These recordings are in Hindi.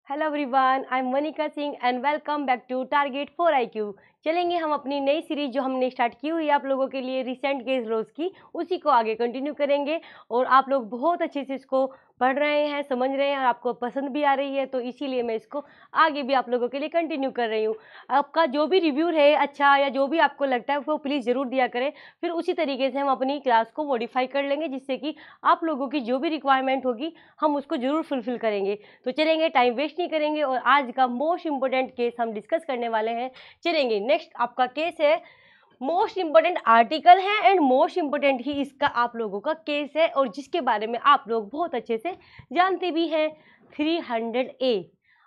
Hello everyone, I am Vanika Singh and welcome back to target for IQ। चलेंगे हम अपनी नई सीरीज जो हमने स्टार्ट की हुई है आप लोगों के लिए रिसेंट केस रोज की, उसी को आगे कंटिन्यू करेंगे। और आप लोग बहुत अच्छे से इसको पढ़ रहे हैं, समझ रहे हैं और आपको पसंद भी आ रही है, तो इसीलिए मैं इसको आगे भी आप लोगों के लिए कंटिन्यू कर रही हूँ। आपका जो भी रिव्यू है अच्छा या जो भी आपको लगता है वो प्लीज़ ज़रूर दिया करें, फिर उसी तरीके से हम अपनी क्लास को मॉडिफाई कर लेंगे, जिससे कि आप लोगों की जो भी रिक्वायरमेंट होगी हम उसको ज़रूर फुलफिल करेंगे। तो चलेंगे, टाइम वेस्ट नहीं करेंगे और आज का मोस्ट इंपॉर्टेंट केस हम डिस्कस करने वाले हैं। चलेंगे, नेक्स्ट आपका केस है, मोस्ट इंपॉर्टेंट आर्टिकल है एंड मोस्ट इंपॉर्टेंट ही इसका आप लोगों का केस है और जिसके बारे में आप लोग बहुत अच्छे से जानते भी हैं। 300A,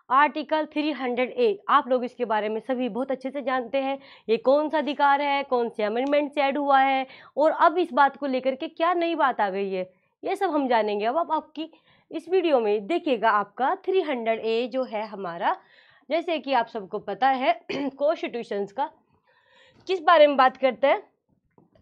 आर्टिकल 300A, आप लोग इसके बारे में सभी बहुत अच्छे से जानते हैं। ये कौन सा अधिकार है, कौन से अमेंडमेंट से ऐड हुआ है और अब इस बात को लेकर के क्या नई बात आ गई है, ये सब हम जानेंगे। अब आपकी इस वीडियो में देखिएगा आपका 300A जो है हमारा, जैसे कि आप सबको पता है कॉन्स्टिट्यूशंस का किस बारे में बात करता है,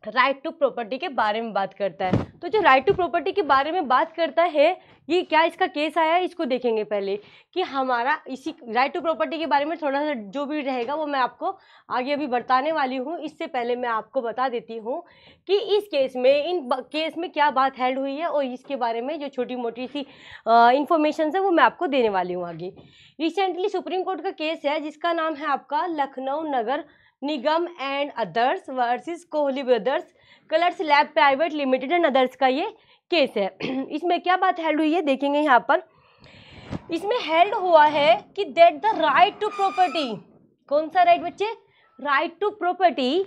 राइट टू प्रॉपर्टी के बारे में बात करता है। तो जो राइट टू प्रॉपर्टी के बारे में बात करता है, ये क्या इसका केस आया है, इसको देखेंगे पहले कि हमारा इसी राइट टू प्रॉपर्टी के बारे में थोड़ा सा जो भी रहेगा वो मैं आपको आगे अभी बताने वाली हूँ। इससे पहले मैं आपको बता देती हूँ कि इस केस में, इन केस में क्या बात हेल्ड हुई है और इसके बारे में जो छोटी मोटी सी इंफॉर्मेशन है वो मैं आपको देने वाली हूँ आगे। रिसेंटली सुप्रीम कोर्ट का केस है जिसका नाम है आपका Lucknow Nagar Nigam and others versus Kohli brothers colours lab private limited and others का ये केस है। इसमें क्या बात हेल्ड हुई है देखेंगे यहाँ पर। इसमें हेल्ड हुआ है कि that the right to property, कौन सा राइट बच्चे, right to property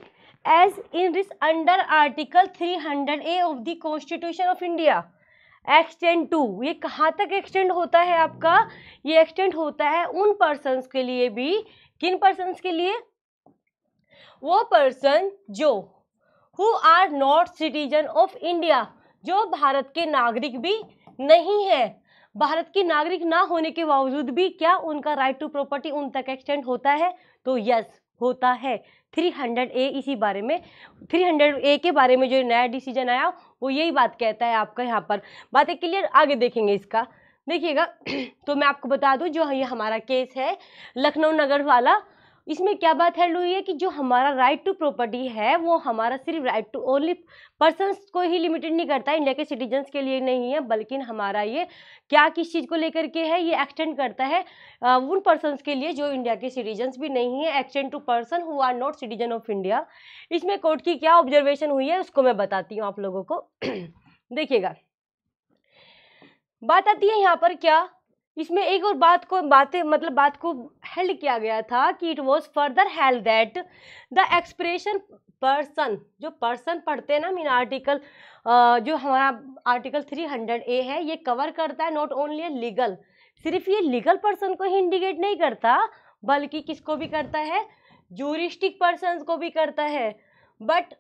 as in this under article 300A of the constitution of India extend to, ये कहाँ तक एक्सटेंड होता है आपका, ये एक्सटेंड होता है उन पर्सन्स के लिए भी, किन पर्सन्स के लिए, वो पर्सन जो who are not citizen of India, जो भारत के नागरिक भी नहीं है, भारत के नागरिक ना होने के बावजूद भी क्या उनका राइट टू प्रॉपर्टी उन तक एक्सटेंड होता है, तो यस होता है। 300A इसी बारे में, 300A के बारे में जो नया डिसीजन आया वो यही बात कहता है आपका। यहाँ पर बातें क्लियर, आगे देखेंगे इसका, देखिएगा। तो मैं आपको बता दूं जो ये हमारा केस है लखनऊ नगर वाला, इसमें क्या बात हेल्ड हुई है कि जो हमारा राइट टू प्रॉपर्टी है वो हमारा सिर्फ राइट टू ओनली पर्सन्स को ही लिमिटेड नहीं करता है, इंडिया के सिटीजन्स के लिए नहीं है, बल्कि हमारा ये क्या किस चीज़ को लेकर के है, ये एक्सटेंड करता है उन पर्सन्स के लिए जो इंडिया के सिटीजन्स भी नहीं है, extend to person who are not citizen of India. इसमें कोर्ट की क्या ऑब्जर्वेशन हुई है उसको मैं बताती हूँ आप लोगों को। देखिएगा, बात आती है यहाँ पर क्या, इसमें एक और बात को हेल्ड किया गया था कि it was further held that the expression person, जो पर्सन पढ़ते हैं ना मीन आर्टिकल, जो हमारा आर्टिकल 300A है ये कवर करता है नॉट ओनली लीगल, सिर्फ ये लीगल पर्सन को ही इंडिकेट नहीं करता बल्कि किसको भी करता है, जूरिस्टिक पर्सन को भी करता है, but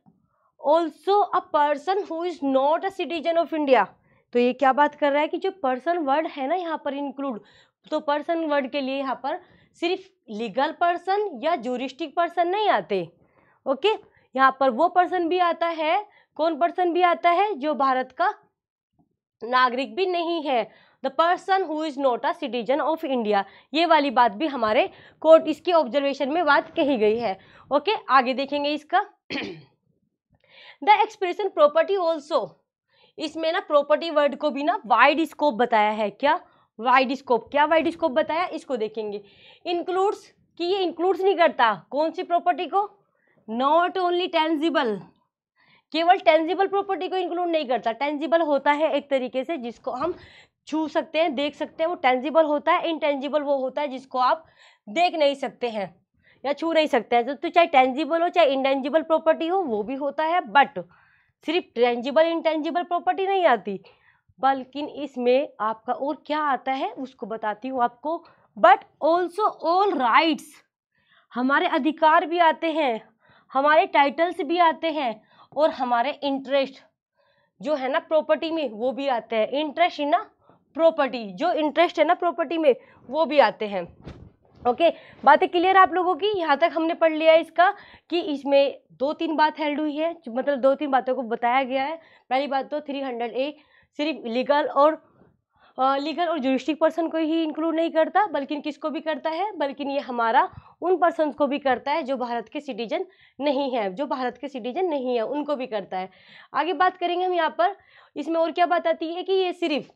also a person who is not a citizen of India. तो ये क्या बात कर रहा है कि जो पर्सन वर्ड है ना यहाँ पर इंक्लूड, तो पर्सन वर्ड के लिए यहाँ पर सिर्फ लीगल पर्सन या जूरिस्टिक पर्सन नहीं आते, ओके, यहाँ पर वो पर्सन भी आता है, कौन पर्सन भी आता है, जो भारत का नागरिक भी नहीं है, the person who is not a citizen of India. ये वाली बात भी हमारे कोर्ट इसके ऑब्जर्वेशन में बात कही गई है। ओके, आगे देखेंगे इसका। द एक्सप्रेशन प्रॉपर्टी ऑल्सो, इसमें ना प्रॉपर्टी वर्ड को भी ना वाइड स्कोप बताया है। क्या वाइड स्कोप, क्या वाइड स्कोप बताया, इसको देखेंगे। इंक्लूड्स, कि ये इंक्लूड्स नहीं करता कौन सी प्रॉपर्टी को, नॉट ओनली टेंजिबल, केवल टेंजिबल प्रॉपर्टी को इंक्लूड नहीं करता। टेंजिबल होता है एक तरीके से जिसको हम छू सकते हैं, देख सकते हैं, वो टेंजिबल होता है। इनटेंजिबल वो होता है जिसको आप देख नहीं सकते हैं या छू नहीं सकते हैं। तो चाहे टेंजिबल हो चाहे इंटेंजिबल प्रॉपर्टी हो वो भी होता है, बट सिर्फ टेंजिबल इंटेंजिबल प्रॉपर्टी नहीं आती, बल्कि इसमें आपका और क्या आता है उसको बताती हूँ आपको। बट ऑल्सो ऑल राइट्स, हमारे अधिकार भी आते हैं, हमारे टाइटल्स भी आते हैं और हमारे इंटरेस्ट जो है ना प्रॉपर्टी में वो भी आते हैं। इंटरेस्ट इन ना प्रॉपर्टी, जो इंटरेस्ट है ना प्रॉपर्टी में वो भी आते हैं। ओके, बातें क्लियर आप लोगों की, यहाँ तक हमने पढ़ लिया है इसका कि इसमें 2-3 बात हेल्ड हुई है, मतलब 2-3 बातों को बताया गया है। पहली बात तो 300A सिर्फ लीगल और लीगल और जुरिस्टिक पर्सन को ही इंक्लूड नहीं करता, बल्कि किसको भी करता है, बल्कि ये हमारा उन पर्सन को भी करता है जो भारत के सिटीजन नहीं है, जो भारत के सिटीजन नहीं है उनको भी करता है। आगे बात करेंगे हम यहाँ पर, इसमें और क्या बात आती है कि ये सिर्फ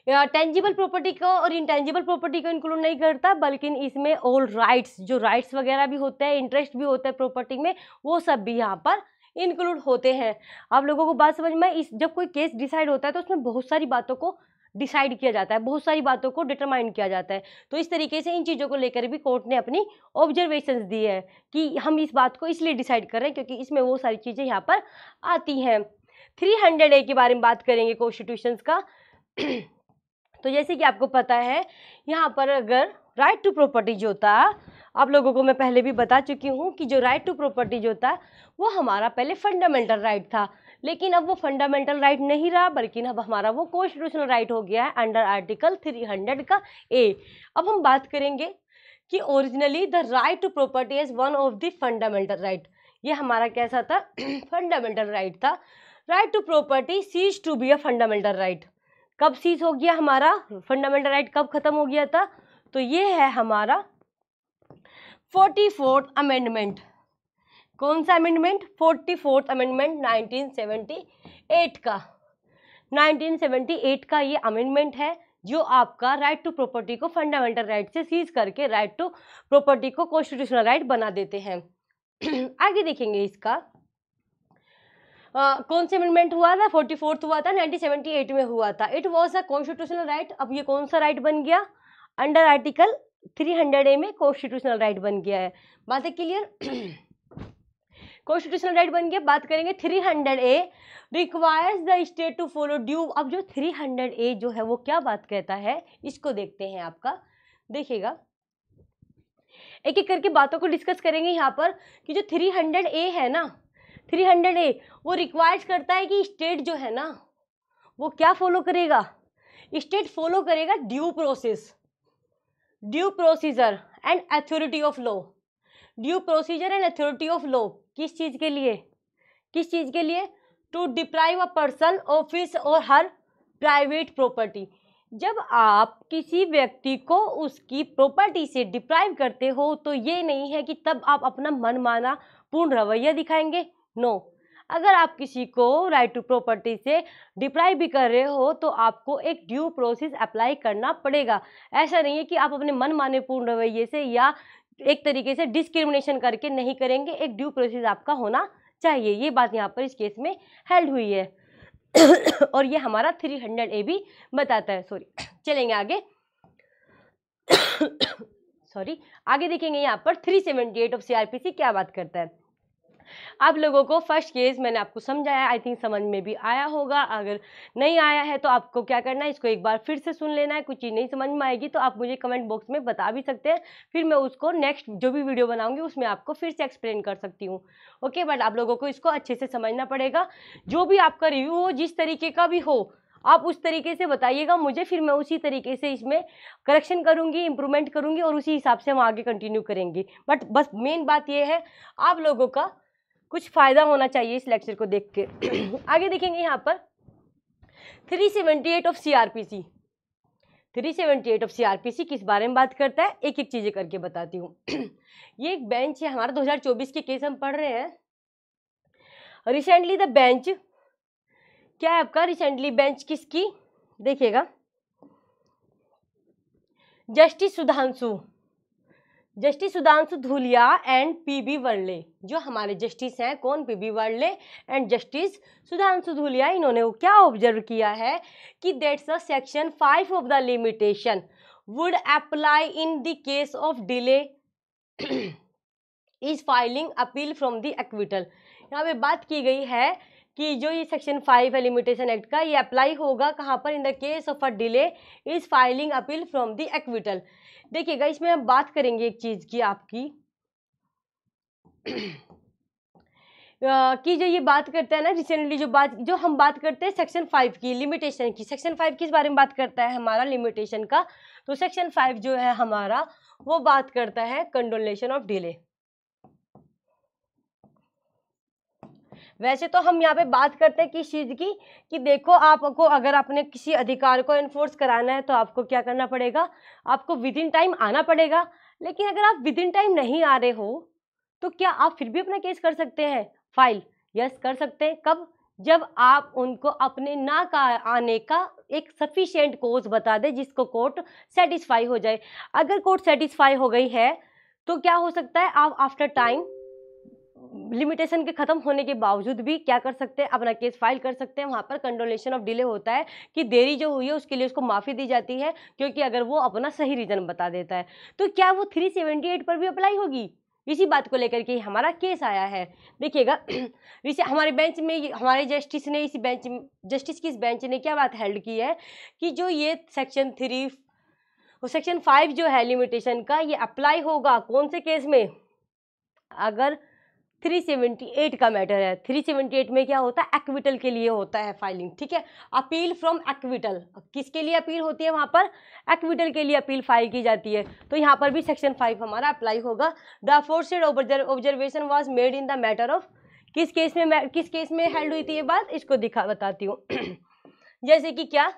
टेंजिबल प्रॉपर्टी को और इंटेंजिबल प्रॉपर्टी को इंक्लूड नहीं करता, बल्कि इसमें ऑल राइट्स, जो राइट्स वगैरह भी होते हैं, इंटरेस्ट भी होता है प्रॉपर्टी में, वो सब भी यहाँ पर इंक्लूड होते हैं। आप लोगों को बात समझ में, इस जब कोई केस डिसाइड होता है तो उसमें बहुत सारी बातों को डिसाइड किया जाता है, बहुत सारी बातों को डिटरमाइन किया जाता है। तो इस तरीके से इन चीज़ों को लेकर भी कोर्ट ने अपनी ऑब्जर्वेशंस दी है कि हम इस बात को इसलिए डिसाइड कर रहे हैं क्योंकि इसमें वो सारी चीज़ें यहाँ पर आती हैं। 300A के बारे में बात करेंगे कॉन्स्टिट्यूशंस का। तो जैसे कि आपको पता है यहाँ पर अगर राइट टू प्रॉपर्टी जो था, आप लोगों को मैं पहले भी बता चुकी हूँ कि जो राइट टू प्रॉपर्टी जो था वो हमारा पहले फंडामेंटल राइट था, लेकिन अब वो फंडामेंटल राइट नहीं रहा, बल्कि अब हमारा वो कॉन्स्टिट्यूशनल राइट हो गया है अंडर आर्टिकल 300 का ए। अब हम बात करेंगे कि originally the right to property is one of the fundamental right. ये हमारा कैसा था? फंडामेंटल राइट था। Right to property cease to be a fundamental right. कब सीज हो गया हमारा फंडामेंटल राइट, कब खत्म हो गया था? तो ये है हमारा 44th अमेंडमेंट। कौन सा अमेंडमेंट? 44th अमेंडमेंट 1978 का। 1978 का ये अमेंडमेंट है जो आपका राइट टू प्रॉपर्टी को फंडामेंटल राइट से सीज करके राइट टू प्रॉपर्टी को कॉन्स्टिट्यूशनल राइट बना देते हैं। आगे देखेंगे इसका कौन सा अमेंडमेंट हुआ था? 44th हुआ था, 1978 में हुआ था। It was a constitutional right. अब ये कौन सा राइट बन गया? अंडर आर्टिकल 300A में कॉन्स्टिट्यूशनल राइट बन गया है। बात है क्लियर? कॉन्स्टिट्यूशनल राइट बन गया। बात करेंगे 300A requires the state to follow due. अब जो 300A जो है वो क्या बात कहता है, इसको देखते हैं। आपका देखिएगा, एक एक करके बातों को डिस्कस करेंगे यहाँ पर कि जो 300A है ना, 300A वो रिक्वायर्स करता है कि स्टेट जो है ना वो क्या फॉलो करेगा? स्टेट फॉलो करेगा due process, due procedure and authority of law. Due procedure and authority of law किस चीज़ के लिए? किस चीज़ के लिए? To deprive a person of his और हर प्राइवेट प्रॉपर्टी। जब आप किसी व्यक्ति को उसकी प्रॉपर्टी से डिप्राइव करते हो तो ये नहीं है कि तब आप अपना मनमाना पूर्ण रवैया दिखाएंगे। नो, अगर आप किसी को राइट टू प्रॉपर्टी से डिप्राइव भी कर रहे हो तो आपको एक ड्यू प्रोसेस अप्लाई करना पड़ेगा। ऐसा नहीं है कि आप अपने मनमाने पूर्ण रवैये से या एक तरीके से डिस्क्रिमिनेशन करके नहीं करेंगे। एक ड्यू प्रोसेस आपका होना चाहिए। ये बात यहाँ पर इस केस में हेल्ड हुई है और ये हमारा 300A भी बताता है। सॉरी, चलेंगे आगे। सॉरी, आगे देखेंगे यहाँ पर 378 ऑफ CRPC क्या बात करता है। आप लोगों को फर्स्ट केस मैंने आपको समझाया, आई थिंक समझ में भी आया होगा। अगर नहीं आया है तो आपको क्या करना है, इसको एक बार फिर से सुन लेना है। कुछ चीज़ नहीं समझ में आएगी तो आप मुझे कमेंट बॉक्स में बता भी सकते हैं, फिर मैं उसको नेक्स्ट जो भी वीडियो बनाऊंगी उसमें आपको फिर से एक्सप्लेन कर सकती हूँ। ओके, बट आप लोगों को इसको अच्छे से समझना पड़ेगा। जो भी आपका रिव्यू हो, जिस तरीके का भी हो, आप उस तरीके से बताइएगा मुझे, फिर मैं उसी तरीके से इसमें करेक्शन करूंगी, इंप्रूवमेंट करूंगी और उसी हिसाब से हम आगे कंटिन्यू करेंगे। बट बस मेन बात यह है, आप लोगों का कुछ फायदा होना चाहिए इस लेक्चर को देख के। आगे देखेंगे यहाँ पर 378 ऑफ CRPC। 378 ऑफ CRPC किस बारे में बात करता है, एक एक चीजें करके बताती हूँ। ये एक बेंच है हमारा, 2024 के केस हम पढ़ रहे हैं। रिसेंटली द बेंच क्या है आपका? रिसेंटली बेंच किसकी? देखिएगा, justice Sudhanshu Dhulia and PB Varale. जो हमारे जस्टिस हैं, कौन? PB Varale and justice Sudhanshu Dhulia. इन्होंने वो क्या ऑब्जर्व किया है कि that's the section 5 of the limitation would apply in the case of delay is filing appeal from the acquittal. यहाँ पे बात की गई है कि जो ये सेक्शन 5 है लिमिटेशन एक्ट का, ये अप्लाई होगा कहाँ पर? इन the case of a delay is filing appeal from the acquittal. देखिएगा, इसमें हम बात करेंगे एक चीज की आपकी कि जो ये बात करता है ना, रिसेंटली जो हम बात करते हैं सेक्शन 5 की, लिमिटेशन की। सेक्शन 5 किस बारे में बात करता है हमारा? लिमिटेशन का। तो सेक्शन 5 जो है हमारा वो बात करता है कंडोनेशन ऑफ डिले। वैसे तो हम यहाँ पे बात करते हैं किस चीज़ की, कि देखो आपको अगर आपने किसी अधिकार को इन्फोर्स कराना है तो आपको क्या करना पड़ेगा, आपको विद इन टाइम आना पड़ेगा। लेकिन अगर आप विद इन टाइम नहीं आ रहे हो तो क्या आप फिर भी अपना केस कर सकते हैं फाइल? यस, कर सकते हैं। कब? जब आप उनको अपने ना का आने का एक सफिशिएंट कोज बता दें जिसको कोर्ट सेटिस्फाई हो जाए। अगर कोर्ट सेटिस्फाई हो गई है तो क्या हो सकता है, आप आफ्टर टाइम लिमिटेशन के खत्म होने के बावजूद भी क्या कर सकते हैं, अपना केस फाइल कर सकते हैं। वहाँ पर कंडोलेशन ऑफ डिले होता है कि देरी जो हुई है उसके लिए उसको माफ़ी दी जाती है, क्योंकि अगर वो अपना सही रीज़न बता देता है। तो क्या वो 378 पर भी अप्लाई होगी? इसी बात को लेकर के हमारा केस आया है। देखिएगा इसे हमारे बेंच में हमारे जस्टिस ने जस्टिस की इस बेंच ने क्या बात हेल्ड की है कि जो ये सेक्शन 3 और सेक्शन 5 जो है लिमिटेशन का, ये अप्लाई होगा कौन से केस में? अगर 378 का मैटर है। 378 में क्या होता है, एक्विटल के लिए होता है फाइलिंग, ठीक है। अपील फ्रॉम एक्विटल, किसके लिए अपील होती है वहाँ पर? एक्विटल के लिए अपील फाइल की जाती है। तो यहाँ पर भी सेक्शन 5 हमारा अप्लाई होगा। The aforesaid observation was made in the matter of, किस केस में हेल्ड हुई थी ये बात, इसको बताती हूँ। जैसे कि क्या,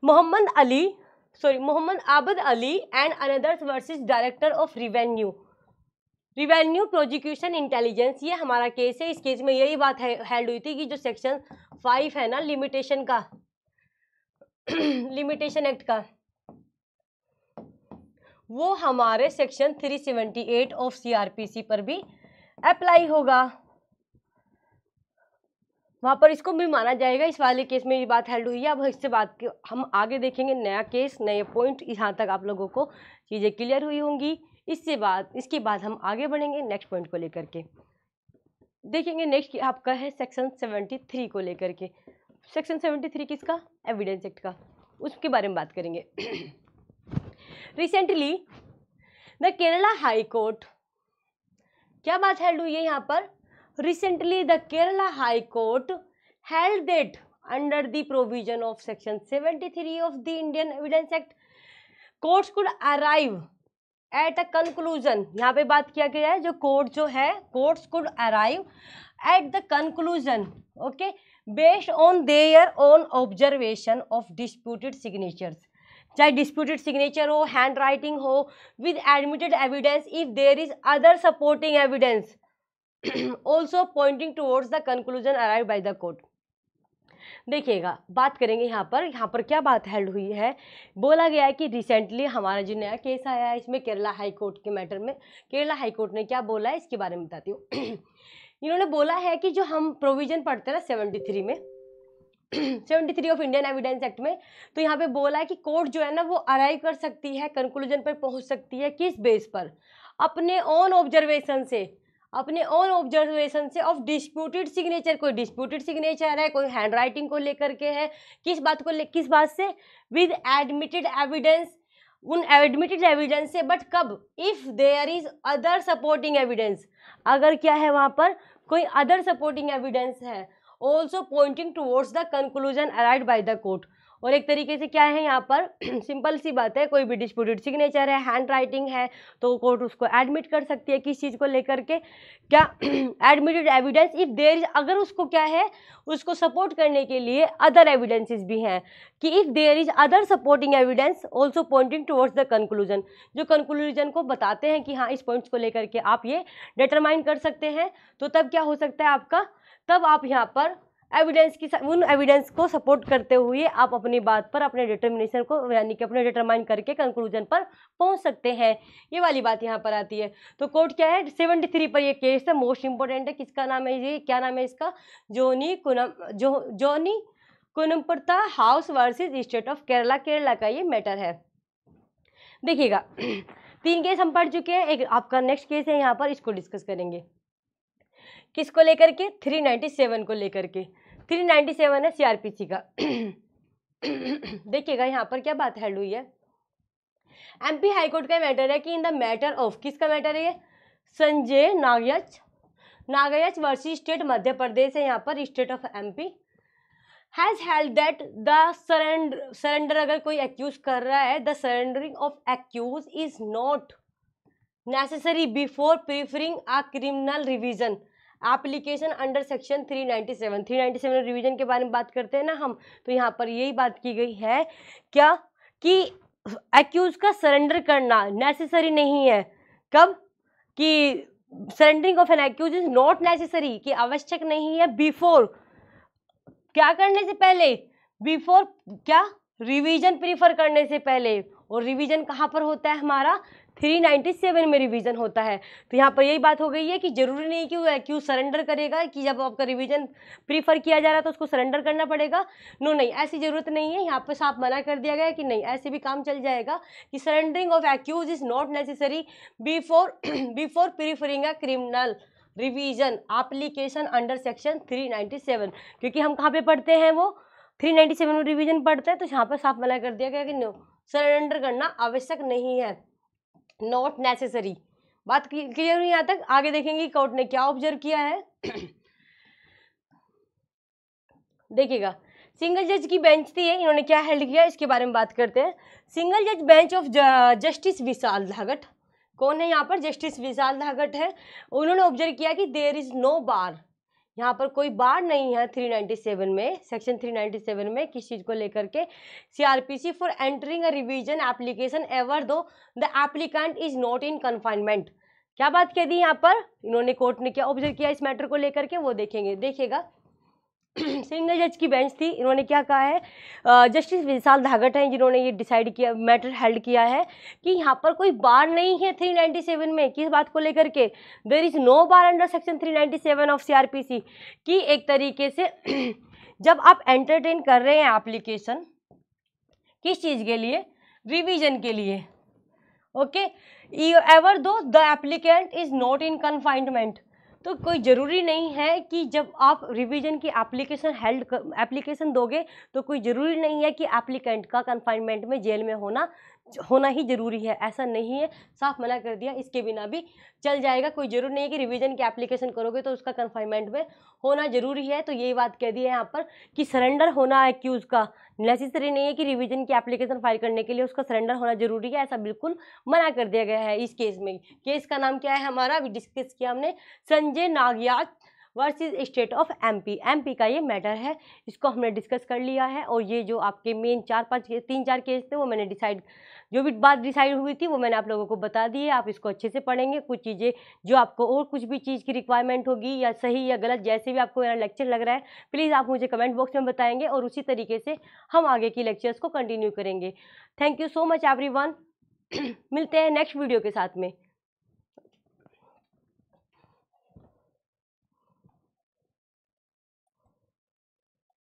Mohammed Abad Ali and others versus director of revenue prosecution intelligence, ये हमारा केस है। इस केस में यही बात हेल्ड हुई थी कि जो सेक्शन 5 है ना लिमिटेशन का लिमिटेशन एक्ट का, वो हमारे सेक्शन 378 ऑफ सीआरपीसी पर भी अप्लाई होगा। वहाँ पर इसको भी माना जाएगा। इस वाले केस में ये बात हेल्ड हुई है। अब इससे बात हम आगे देखेंगे, नया केस नए पॉइंट, यहाँ तक आप लोगों को चीज़ें क्लियर हुई होंगी। इसके बाद हम आगे बढ़ेंगे नेक्स्ट पॉइंट को लेकर के देखेंगे। नेक्स्ट आपका है सेक्शन 73 को लेकर के। सेक्शन 73 किसका? एविडेंस एक्ट का, उसके बारे में बात करेंगे। Recently the Kerala high court, क्या बात हेल्ड हुई है यहाँ पर? Recently, the Kerala High Court held that under the provision of Section 73 of the Indian Evidence Act, courts could arrive at a conclusion. यहाँ पे बात किया गया है, जो कोर्ट जो है, courts could arrive at the conclusion, okay, based on their own observation of disputed signatures. चाहे डिस्प्यूटेड सिग्नेचर हो, हैंड राइटिंग हो, with admitted evidence if there is other supporting evidence also pointing towards the conclusion arrived by the court. देखिएगा, बात करेंगे यहाँ पर क्या बात हेल्ड हुई है। बोला गया है कि रिसेंटली हमारा जो नया केस आया है इसमें केरला हाई कोर्ट के मैटर में, केरला हाई कोर्ट ने क्या बोला है इसके बारे में बताती हूँ। इन्होंने बोला है कि जो हम प्रोविजन पढ़ते हैं ना 73 में 73 ऑफ इंडियन एविडेंस एक्ट में, तो यहाँ पे बोला है कि कोर्ट जो है ना वो अराइव कर सकती है, कंक्लूजन पर पहुँच सकती है, किस बेस पर? अपने ओन ऑब्जर्वेशन से ऑफ डिस्प्यूटेड सिग्नेचर। कोई डिस्प्यूटेड सिग्नेचर है, कोई हैंड राइटिंग को लेकर के है, किस बात से? विद एडमिटेड एविडेंस, उन एडमिटेड एविडेंस से, बट कब? If there is other supporting evidence, अगर क्या है वहां पर कोई अदर सपोर्टिंग एविडेंस है, also pointing towards the conclusion arrived by the court. और एक तरीके से क्या है यहाँ पर सिंपल सी बात है, कोई भी डिस्प्यूटेड सिग्नेचर है, हैंड राइटिंग है, तो कोर्ट उसको एडमिट कर सकती है। किस चीज़ को लेकर के? क्या? Admitted evidence if there is, अगर उसको क्या है, उसको सपोर्ट करने के लिए अदर एविडेंसेस भी हैं, कि if there is other supporting evidence also pointing towards the conclusion, जो कंक्लूजन को बताते हैं कि हाँ इस पॉइंट्स को लेकर के आप ये डिटरमाइन कर सकते हैं। तो तब क्या हो सकता है आपका, तब आप यहाँ पर उन एविडेंस को सपोर्ट करते हुए आप अपनी बात पर, अपने डिटर्मिनेशन को यानी कि अपने डिटरमाइन करके कंक्लूजन पर पहुंच सकते हैं। ये वाली बात यहाँ पर आती है। तो कोर्ट क्या है, 73 पर ये केस है, मोस्ट इंपॉर्टेंट है। किसका नाम है ये, क्या नाम है इसका? Johny Kunnamparatha house versus state of Kerala, Kerala का ये मैटर है। देखिएगा 3 केस हम पढ़ चुके हैं, एक आपका नेक्स्ट केस है यहाँ पर, इसको डिस्कस करेंगे। किसको लेकर के? 397 को लेकर के। 397 है सीआरपीसी का। देखिएगा यहाँ पर क्या बात हेल्ड हुई है। एमपी हाईकोर्ट का मैटर है कि इन द मैटर ऑफ, किसका मैटर है? संजय नागयच वर्सेस स्टेट मध्य प्रदेश है यहाँ पर, state of MP has held that the surrender, अगर कोई एक्यूज कर रहा है, the surrendering of accused is not necessary before preferring a criminal revision. Application under section 397 revision के बारे में बात करते हैं ना हम, तो यहाँ पर यही बात की गई है क्या कि एक्यूज का सरेंडर करना नेसेसरी नहीं है। कब? कि surrendering of an accused is not necessary, कि आवश्यक नहीं है बिफोर, क्या करने से पहले, बिफोर क्या, रिवीजन प्रीफर करने से पहले। और रिवीजन कहाँ पर होता है हमारा? 397 में रिवीजन होता है। तो यहाँ पर यही बात हो गई है कि जरूरी नहीं कि वो एक्यूज सरेंडर करेगा, कि जब आपका रिवीजन प्रीफर किया जा रहा है तो उसको सरेंडर करना पड़ेगा। नो, नहीं, ऐसी जरूरत नहीं है। यहाँ पर साफ मना कर दिया गया है कि नहीं, ऐसे भी काम चल जाएगा कि surrendering of accused is not necessary before before preferring a criminal revision application under section 397। क्योंकि हम कहाँ पे पढ़ते हैं, वो 397 में रिवीजन पढ़ते हैं, तो यहाँ पर साफ मना कर दिया गया कि नो, सरेंडर करना आवश्यक नहीं है, नॉट नेसेसरी। बात क्लियर हुई यहाँ तक? आगे देखेंगे कोर्ट ने क्या ऑब्जर्व किया है। देखिएगा, सिंगल जज की बेंच थी, इन्होंने क्या हेल्ड किया इसके बारे में बात करते हैं। सिंगल जज बेंच ऑफ जस्टिस विशाल धागट, कौन है यहाँ पर? जस्टिस विशाल धागट है। उन्होंने ऑब्जर्व किया कि देयर इज नो बार, यहाँ पर कोई बार नहीं है 397 में, सेक्शन 397 में किस चीज़ को लेकर के, CrPC for entering a revision application ever though the applicant is not in confinement. क्या बात कह दी यहाँ पर इन्होंने, कोर्ट ने क्या ऑब्जर्व किया इस मैटर को लेकर के, वो देखेंगे। देखिएगा, सिंगल जज की बेंच थी, इन्होंने क्या कहा है, जस्टिस विशाल धागट हैं जिन्होंने ये डिसाइड किया, मैटर हेल्ड किया है कि यहाँ पर कोई बार नहीं है 397 में। किस बात को लेकर के? There is no bar under section 397 of CrPC, कि एक तरीके से जब आप एंटरटेन कर रहे हैं एप्लीकेशन, किस चीज़ के लिए? रिवीजन के लिए। Okay, ever though the applicant is not in confinement, तो कोई ज़रूरी नहीं है कि जब आप रिवीजन की एप्लीकेशन दोगे तो कोई ज़रूरी नहीं है कि एप्लीकेंट का कन्फाइनमेंट में, जेल में होना ही ज़रूरी है, ऐसा नहीं है। साफ मना कर दिया, इसके बिना भी चल जाएगा, कोई ज़रूरी नहीं है कि रिवीजन की एप्लीकेशन करोगे तो उसका कन्फाइनमेंट में होना ज़रूरी है। तो यही बात कह दी है यहाँ पर कि सरेंडर होना एक्यूज का नेसेसरी नहीं है, कि रिवीजन की एप्लीकेशन फाइल करने के लिए उसका सरेंडर होना जरूरी है, ऐसा बिल्कुल मना कर दिया गया है इस केस में। केस का नाम क्या है हमारा, अभी डिस्कस किया हमने, Sanjay Nagayaj versus state of MP का ये मैटर है, इसको हमने डिस्कस कर लिया है। और ये जो आपके मेन 3-4 केस थे वो मैंने जो भी बात डिसाइड हुई थी वो मैंने आप लोगों को बता दी है। आप इसको अच्छे से पढ़ेंगे, कुछ चीज़ें जो आपको और कुछ भी चीज़ की रिक्वायरमेंट होगी या सही या गलत, जैसे भी आपको मेरा लेक्चर लग रहा है, प्लीज़ आप मुझे कमेंट बॉक्स में बताएंगे और उसी तरीके से हम आगे की लेक्चर्स को कंटिन्यू करेंगे। Thank you so much everyone. मिलते हैं नेक्स्ट वीडियो के साथ में।